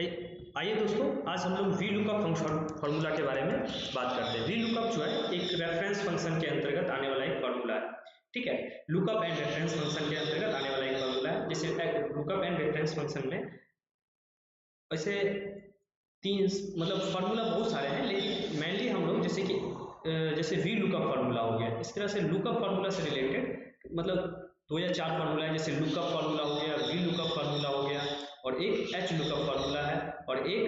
आइए दोस्तों, आज हम लोग वी लुकअप फार्मूला के बारे में बात करते हैं। वी लुकअप जो है एक रेफरेंस फंक्शन के अंतर्गत आने वाला एक फार्मूला है। ठीक है, लुकअप एंड रेफरेंस फंक्शन के अंतर्गत आने वाला एक फार्मूला है। जैसे लुकअप एंड रेफरेंस फंक्शन में ऐसे तीन फार्मूला बहुत सारे हैं, लेकिन मेनली हम लोग जैसे वी लुकअप फार्मूला हो गया, इस तरह से लुकअप फार्मूला से रिलेटेड दो या चार फार्मूला है। जैसे लुकअप फार्मूला हो गया, वी लुकअप फार्मूला हो गया, और एक एच लुकअप फार्मूला है, और एक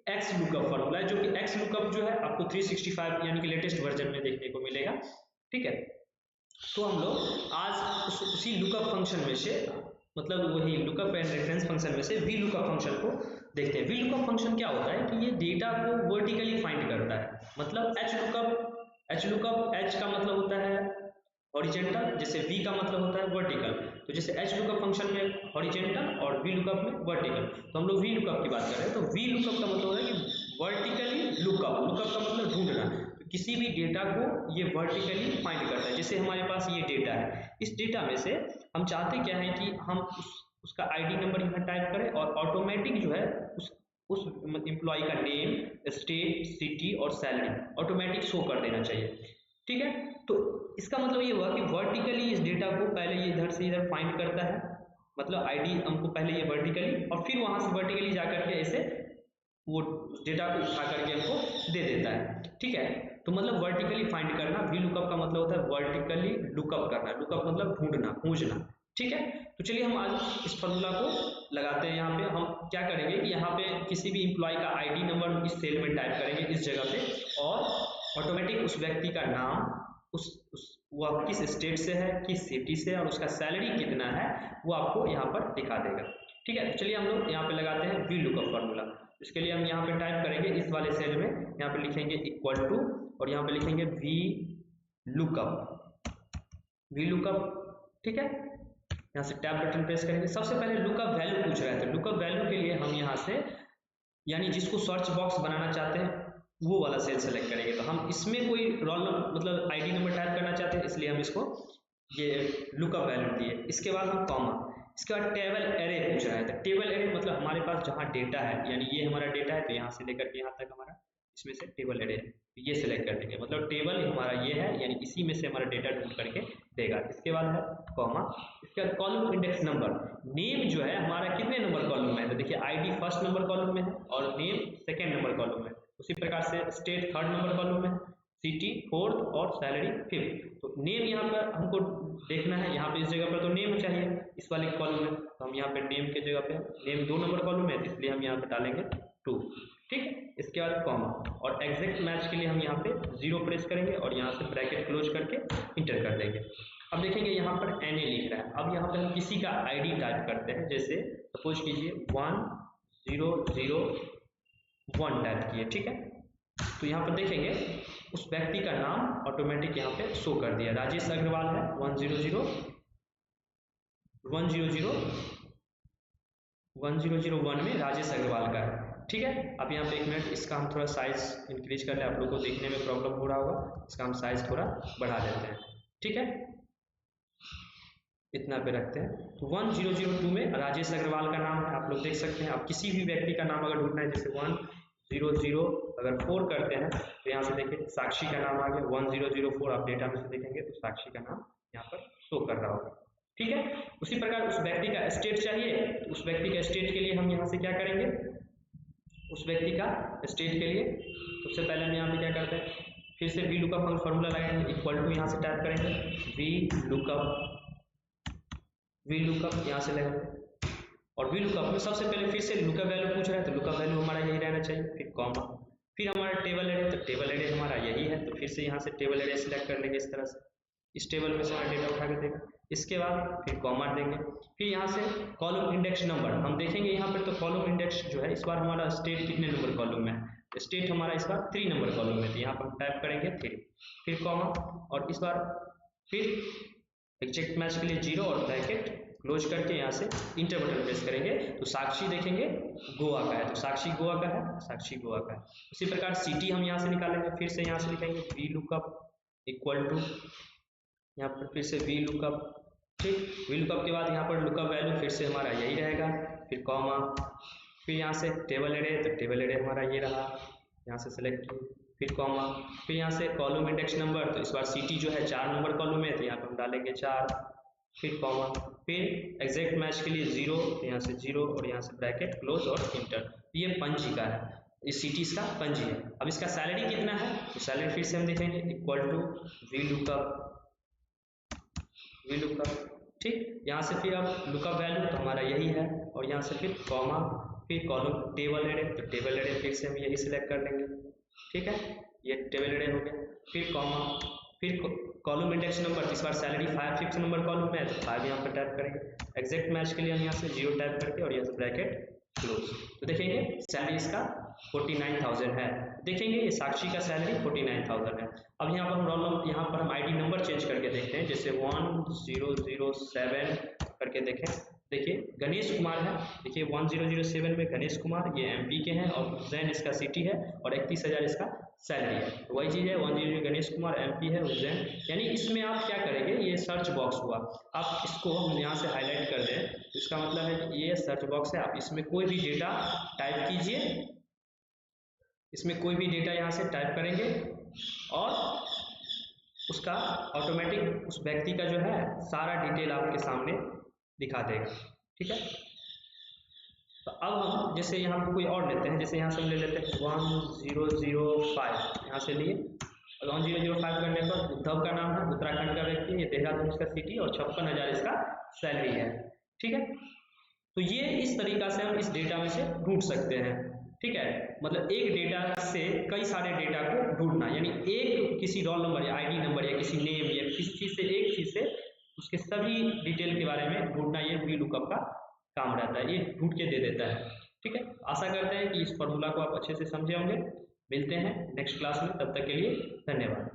एक्स लुकअप फार्मूला है, जो कि एक्स लुकअप जो है आपको 365 यानी कि लेटेस्ट वर्जन में देखने को मिलेगा। ठीक है, तो हम लोग आज उसी लुकअप फंक्शन में से वही लुकअप एंड रेफरेंस फंक्शन में से वी लुकअप फंक्शन को देखते हैं। वी लुकअप फंक्शन क्या होता है कि ये डेटा को वर्टिकली फाइंड करता है। एच का मतलब होता है हॉरिजेंटल, जैसे वी का मतलब होता है वर्टिकल। तो जैसे एच लुकअप फंक्शन में हॉरिजेंटल और वी लुकअप में वर्टिकल, तो हम लोग वी लुकअप की बात कर रहे हैं। तो वी लुकअप का मतलब होता है कि वर्टिकली लुकअप का मतलब ढूंढना। तो किसी भी डेटा को ये वर्टिकली फाइंड करता है। जैसे हमारे पास ये डेटा है, इस डेटा में से हम चाहते क्या है कि हम उसका आईडी नंबर यहाँ टाइप करें, और ऑटोमेटिक जो है उस एम्प्लॉय का नेम, स्टेट, सिटी और सैलरी ऑटोमेटिक शो कर देना चाहिए। ठीक है, तो इसका मतलब ये हुआ कि वर्टिकली इस डेटा को पहले ये इधर से इधर फाइंड करता है, मतलब आईडी हमको पहले ये वर्टिकली, और फिर वहां से वर्टिकली जाकर के ऐसे वो डेटा को उठा करके हमको दे देता है। ठीक है, तो मतलब वर्टिकली फाइंड करना। वी लुकअप का मतलब होता है वर्टिकली लुकअप करना। लुकअप मतलब ढूंढना, खोजना। ठीक है, तो चलिए हम आज इस फार्मूला को लगाते हैं। यहाँ पे हम क्या करेंगे कि यहाँ पे किसी भी एम्प्लॉय का आईडी नंबर इस सेल में टाइप करेंगे, इस जगह पे, और ऑटोमेटिक उस व्यक्ति का नाम, वो किस स्टेट से है, किस सिटी से है, और उसका सैलरी कितना है, वो आपको यहाँ पर दिखा देगा। ठीक है, तो चलिए हम लोग यहाँ पे लगाते हैं वी लुकअप फार्मूला। इसके लिए हम यहाँ पे टाइप करेंगे इस वाले सेल में, यहाँ पे लिखेंगे इक्वल टू, और यहाँ पे लिखेंगे वी लुकअप। ठीक है, यहाँ से टैब बटन प्रेस करेंगे। सबसे पहले लुकअप वैल्यू पूछ रहा है, तो लुकअप वैल्यू के लिए हम यहाँ से यानी जिसको सर्च बॉक्स बनाना चाहते हैं वो वाला सेल सेलेक्ट करेंगे। तो हम इसमें कोई roll number ID number type करना चाहते हैं, इसलिए हम इसको ये लुकअप वैल्यू दिए। इसके बाद हम कॉमा, इसके बाद टेबल एरे पूछ रहा है। तो टेबल एरे मतलब हमारे पास जहाँ डेटा है, यानी ये हमारा डेटा है, तो यहाँ से लेकर के यहाँ तक हमारा इसमें से टेबल एरे है, ये सिलेक्ट कर देंगे। मतलब टेबल हमारा ये है, यानी इसी में से हमारा डेटा ढूंढ करके देगा। इसके बाद है कॉमा, इसके बाद कॉलम इंडेक्स नंबर। नेम जो है हमारा कितने नंबर कॉलम में है, तो देखिए आईडी फर्स्ट नंबर कॉलम में है और नेम सेकेंड नंबर कॉलम में। उसी प्रकार से स्टेट थर्ड नंबर कॉलम में, सिटी फोर्थ और सैलरी फिफ्थ। तो नेम यहाँ पर हमको देखना है, यहाँ पे इस जगह पर तो नेम चाहिए इस वाले कॉलम में, तो हम यहाँ पे नेम के जगह पे, नेम 2 नंबर कॉलम में है, इसलिए हम यहाँ पे डालेंगे 2। ठीक है, इसके बाद कॉमा, और एग्जैक्ट मैच के लिए हम यहाँ पे 0 प्रेस करेंगे और यहाँ से ब्रैकेट क्लोज करके इंटर कर देंगे। अब देखेंगे यहाँ पर NA लिख रहा है। अब यहाँ पे हम किसी का आईडी टाइप करते हैं, जैसे सपोज कीजिए 1001 टाइप किए। ठीक है, तो यहाँ पर देखेंगे उस व्यक्ति का नाम ऑटोमेटिक यहाँ पे शो कर दिया, राजेश अग्रवाल है। 1001 में राजेश अग्रवाल का है। ठीक है, अब यहाँ पे 1 मिनट, इसका हम थोड़ा साइज इंक्रीज कर ले, आप लोगों को देखने में प्रॉब्लम हो रहा होगा, इसका हम साइज थोड़ा बढ़ा देते हैं। ठीक है, इतना पे रखते हैं। तो 1002 में राजेश अग्रवाल का नाम है, आप लोग देख सकते हैं। आप किसी भी व्यक्ति का नाम अगर ढूंढना है, जैसे 1004 अगर 4 करते हैं, तो यहाँ से देखिए साक्षी का नाम आ गया। 1004 आप डेटा में से देखेंगे तो साक्षी का नाम यहाँ पर शो कर रहा होगा। ठीक है, उसी प्रकार उस व्यक्ति का स्टेट चाहिए, तो उस व्यक्ति का स्टेट के लिए हम यहाँ से क्या करेंगे, उस व्यक्ति का स्टेट के लिए सबसे पहले हम यहाँ पे क्या करते हैं, फिर से वी लुकअप फॉर्मूला लगाएंगे, इक्वल टू यहाँ से टाइप करेंगे वी लुकअप यहाँ से लगाएंगे, और वी लुकअप में सबसे पहले फिर से लुकअप वैल्यू पूछ रहा है, तो लुकअप वैल्यू हमारा यही रहना चाहिए, फिर कॉमा, फिर हमारा टेबल एरे, तो टेबल एरे हमारा यही है, तो फिर से यहाँ से टेबल एरे सिलेक्ट कर लेंगे। इस तरह से इस टेबल में से हमारा डेटा उठा के देगा। इसके बाद फिर कॉमा देंगे, फिर यहाँ से कॉलम इंडेक्स नंबर हम देखेंगे यहाँ पर। तो कॉलम इंडेक्स जो है इस बार हमारा स्टेट कितने नंबर कॉलम में है, स्टेट हमारा इस बार 3 नंबर कॉलम में, तो यहाँ पर टाइप करेंगे 3, फिर कॉमा, और इस बार फिर एग्जैक्ट मैच के लिए 0 और ब्रैकेट क्लोज करके यहाँ से इंटर बटन प्रेस करेंगे। तो साक्षी देखेंगे गोवा का है, तो साक्षी गोवा का है, साक्षी गोवा का है। उसी प्रकार सिटी हम यहाँ से निकालेंगे, फिर से यहाँ से लिखेंगे वी लुकअप इक्वल टू, यहाँ पर फिर से वी लुकअप। ठीक, वी लुकअप के बाद यहाँ पर लुकअप वैल्यू फिर से हमारा यही रहेगा, फिर कॉमा, फिर यहाँ से टेबल एरे, तो टेबल एरे हमारा ये रहा, यहाँ से सेलेक्ट किए, फिर कॉमा, फिर यहाँ से कॉलम इंडेक्स नंबर, तो इस बार सिटी जो है 4 नंबर कॉलम है, तो यहाँ पे हम डालेंगे 4, फिर कॉमा, फिर एग्जैक्ट मैच के लिए 0, तो यहाँ से 0 और यहाँ से ब्रैकेट क्लोज और इंटर। ये पंजी का है, इस सिटी इसका पंजी है। अब इसका सैलरी कितना है, तो सैलरी फिर से हम देखेंगे इक्वल टू वी लुकअप, ठीक। यहाँ से फिर अब लुकअप वैल्यू तो हमारा यही है, और यहाँ से फिर कॉमा, फिर कॉलम टेबल एरे, तो टेबल एरे फिर से हम यही सिलेक्ट कर लेंगे, ठीक है, ये टेबल एरे हो गया, फिर कॉमा, फिर कॉलम इंडेक्स नंबर, इस बार सैलरी 5 नंबर कॉलम में है, तो 5 यहाँ पर टाइप करेंगे। एग्जैक्ट मैच के लिए हम यहाँ से 0 टाइप करके और यहाँ से ब्रैकेट क्लोज, तो देखेंगे सैलरी इसका 49,000 है। देखेंगे ये साक्षी का सैलरी 49,000 है। अब यहाँ पर हम रोल नंबर, यहाँ पर हम आईडी नंबर चेंज करके देखते हैं, जैसे 1007 करके देखें, देखिए गणेश कुमार है, देखिए 1007 में गणेश कुमार, ये एमपी के हैं, और उज्जैन इसका सिटी है, और 31,000 इसका सैलरी है। तो वही चीज़ है, 100 गणेश कुमार एमपी है, उज्जैन। यानी इसमें आप क्या करेंगे, ये सर्च बॉक्स हुआ, आप इसको हम यहाँ से हाईलाइट कर दें, तो इसका मतलब है कि ये सर्च बॉक्स है, आप इसमें कोई भी डेटा टाइप कीजिए, इसमें कोई भी डेटा यहाँ से टाइप करेंगे और उसका ऑटोमेटिक उस व्यक्ति का जो है सारा डिटेल आपके सामने दिखा देगा, ठीक है। तो अब हम जैसे यहाँ पर कोई और लेते हैं, जैसे यहाँ से हम ले लेते हैं 1005, यहाँ से लिए, और 1005 करने पर उद्धव का नाम है, उत्तराखंड का व्यक्ति है, ये देहरादून इसका सिटी, और 56,000 इसका सैलरी है, ठीक है। तो ये इस तरीका से हम इस डेटा में से ढूंढ सकते हैं, ठीक है। मतलब एक डेटा से कई सारे डेटा को ढूंढना, यानी एक किसी रोल नंबर या आईडी नंबर या किसी नेम या किसी चीज से, एक चीज से उसके सभी डिटेल के बारे में ढूंढना, ये वी लुकअप का काम रहता है, ये ढूंढ के दे देता है, ठीक है। आशा करते हैं कि इस फॉर्मूला को आप अच्छे से समझे होंगे। मिलते हैं नेक्स्ट क्लास में, तब तक के लिए धन्यवाद।